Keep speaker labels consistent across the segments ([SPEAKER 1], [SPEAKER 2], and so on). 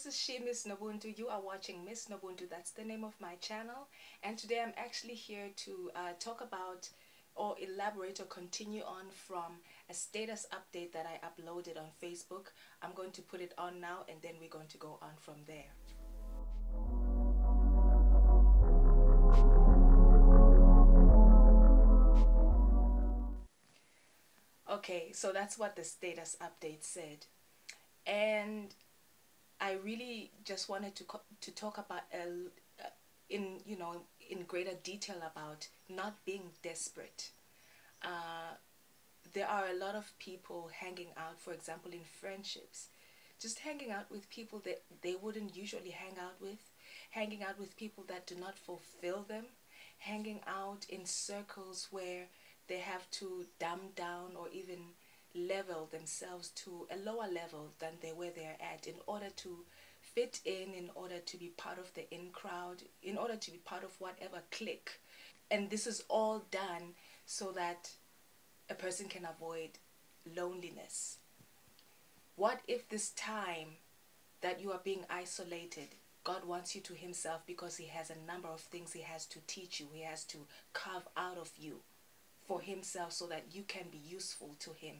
[SPEAKER 1] this is she, Miss Nobuntu. You are watching Miss Nobuntu. That's the name of my channel. And today I'm actually here to talk about or elaborate or continue on from a status update that I uploaded on Facebook. I'm going to put it on now and then we're going to go on from there. Okay, so that's what the status update said. And I really just wanted to talk about in greater detail about not being desperate. There are a lot of people hanging out, for example, in friendships, just hanging out with people that they wouldn't usually hang out with people that do not fulfill them, hanging out in circles where they have to dumb down or even level themselves to a lower level than where they're at in order to fit in order to be part of the in crowd, in order to be part of whatever clique. And this is all done so that a person can avoid loneliness. What if this time that you are being isolated, God wants you to himself because he has a number of things he has to teach you, he has to carve out of you for himself so that you can be useful to him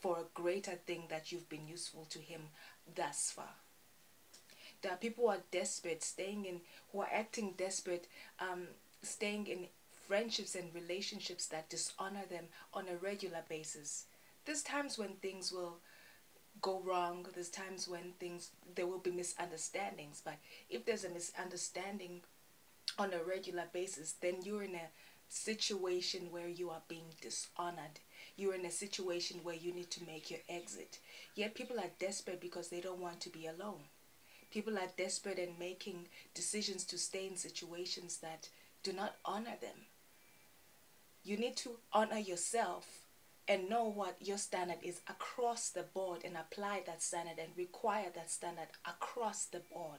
[SPEAKER 1] for a greater thing that you've been useful to him thus far. There are people who are desperate, who are acting desperate, staying in friendships and relationships that dishonor them on a regular basis. There's times when things will go wrong, there's times when there will be misunderstandings, but if there's a misunderstanding on a regular basis, then you're in a situation where you are being dishonored. You're in a situation where you need to make your exit. Yet people are desperate because they don't want to be alone. People are desperate and making decisions to stay in situations that do not honor them. You need to honor yourself and know what your standard is across the board and apply that standard and require that standard across the board.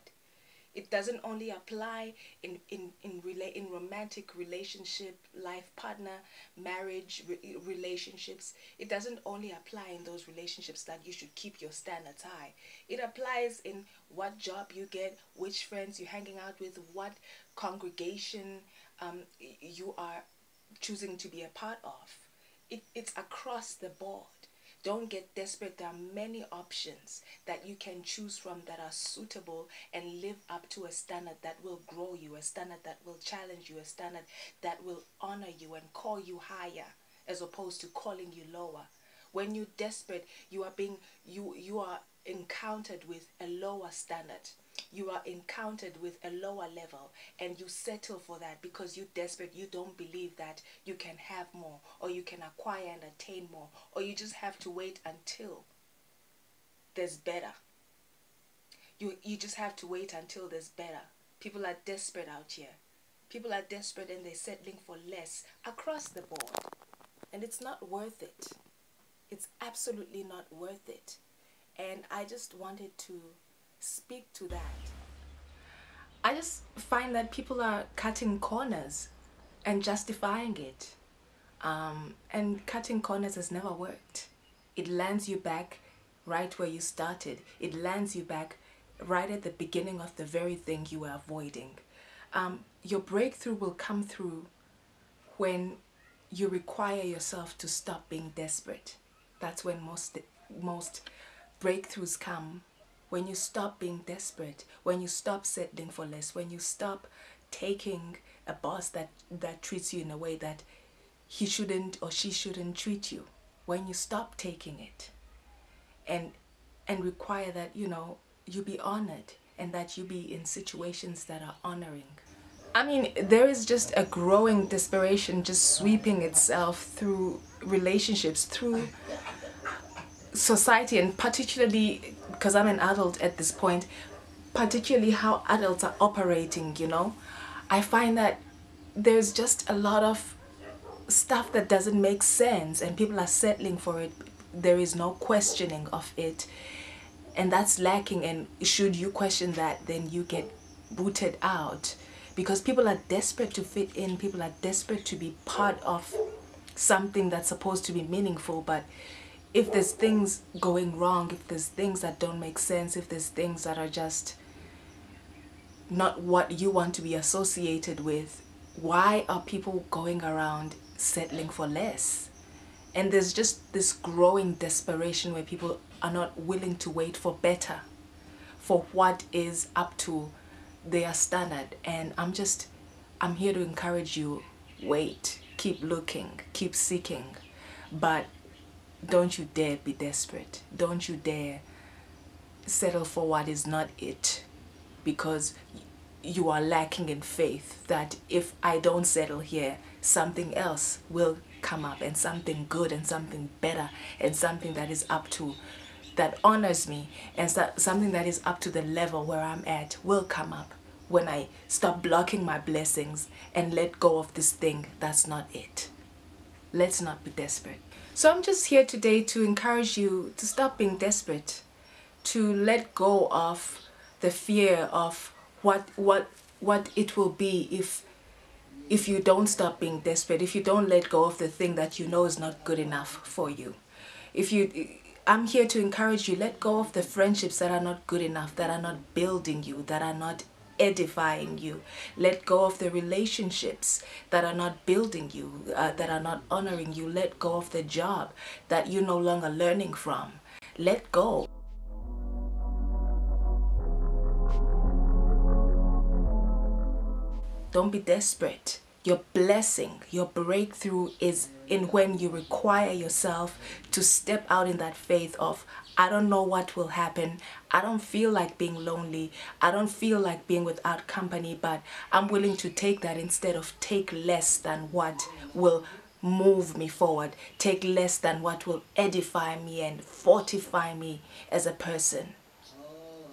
[SPEAKER 1] It doesn't only apply in romantic relationship, life partner, marriage relationships. It doesn't only apply in those relationships that you should keep your standards high. It applies in what job you get, which friends you're hanging out with, what congregation you are choosing to be a part of. It's across the board. Don't get desperate. There are many options that you can choose from that are suitable and live up to a standard that will grow you, a standard that will challenge you, a standard that will honor you and call you higher as opposed to calling you lower. When you're desperate, you are encountered with a lower standard. You are encountered with a lower level and you settle for that because you're desperate. You don't believe that you can have more or you can acquire and attain more, or you just have to wait until there's better. You just have to wait until there's better. People are desperate out here. People are desperate and they're settling for less across the board. And it's not worth it. It's absolutely not worth it. And I just wanted to speak to that. I just find that people are cutting corners and justifying it. And cutting corners has never worked. It lands you back right where you started. It lands you back right at the beginning of the very thing you were avoiding. Your breakthrough will come through when you require yourself to stop being desperate. That's when most breakthroughs come. When you stop being desperate, when you stop settling for less, when you stop taking a boss that treats you in a way that he shouldn't or she shouldn't treat you, when you stop taking it and require that you be honored and that you be in situations that are honoring. I mean, there is just a growing desperation just sweeping itself through relationships, through society, and particularly because I'm an adult at this point, particularly how adults are operating, I find that there's just a lot of stuff that doesn't make sense and people are settling for it. There is no questioning of it, and that's lacking. And should you question that, then you get booted out because people are desperate to fit in. People are desperate to be part of something that's supposed to be meaningful, but if there's things going wrong, if there's things that don't make sense, if there's things that are just not what you want to be associated with, why are people going around settling for less? And there's just this growing desperation where people are not willing to wait for better, for what is up to their standard. And I'm here to encourage you, wait, keep looking, keep seeking, but don't you dare be desperate. Don't you dare settle for what is not it, because you are lacking in faith that if I don't settle here, something else will come up, and something good and something better and something that is up to, that honors me, and something that is up to the level where I'm at will come up when I stop blocking my blessings and let go of this thing that's not it. Let's not be desperate. So I'm just here today to encourage you to stop being desperate, to let go of the fear of what it will be if you don't stop being desperate, if you don't let go of the thing that you know is not good enough for you. I'm here to encourage you, let go of the friendships that are not good enough, that are not building you, that are not edifying you. Let go of the relationships that are not building you, that are not honoring you. Let go of the job that you're no longer learning from. Let go. Don't be desperate. Your blessing, your breakthrough is in when you require yourself to step out in that faith of, I don't know what will happen. I don't feel like being lonely. I don't feel like being without company, but I'm willing to take that instead of take less than what will move me forward. Take less than what will edify me and fortify me as a person.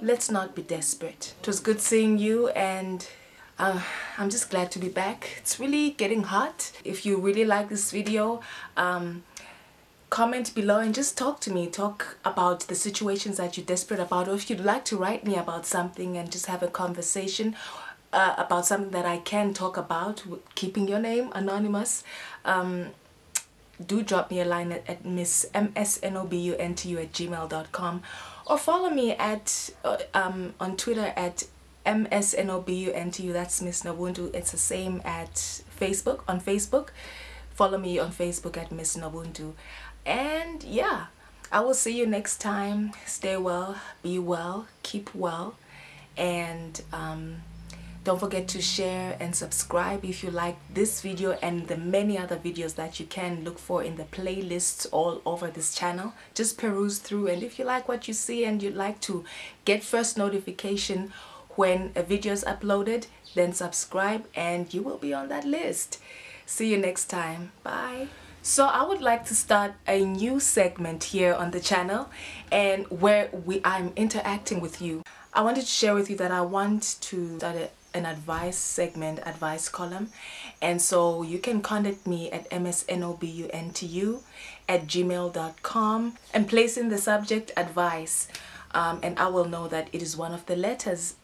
[SPEAKER 1] Let's not be desperate. It was good seeing you, and I'm just glad to be back. It's really getting hot. If you really like this video, comment below and just talk to me. Talk about the situations that you're desperate about, or if you'd like to write me about something and just have a conversation about something that I can talk about, keeping your name anonymous, do drop me a line at msnobuntu@gmail.com, or follow me at on Twitter at msnobuntu. That's Miss Nobuntu. It's the same at Facebook. On Facebook, follow me on Facebook at Miss Nobuntu. And yeah, I will see you next time. Stay well, be well, keep well, and don't forget to share and subscribe if you like this video and the many other videos that you can look for in the playlists all over this channel. Just peruse through, and if you like what you see and you'd like to get first notification when a video is uploaded, then subscribe and you will be on that list. See you next time. Bye. So I would like to start a new segment here on the channel, and where I'm interacting with you. I wanted to share with you that I want to start an advice segment, advice column, and so you can contact me at msnobuntu@gmail.com and place in the subject advice, and I will know that it is one of the letters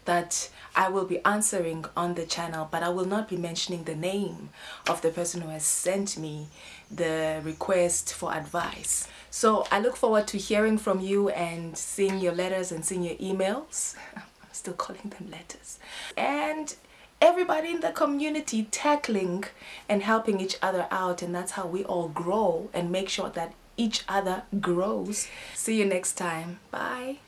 [SPEAKER 1] that I will be answering on the channel, but I will not be mentioning the name of the person who has sent me the request for advice. So I look forward to hearing from you and seeing your letters and seeing your emails. I'm still calling them letters. And everybody in the community tackling and helping each other out, and that's how we all grow and make sure that each other grows. See you next time. Bye.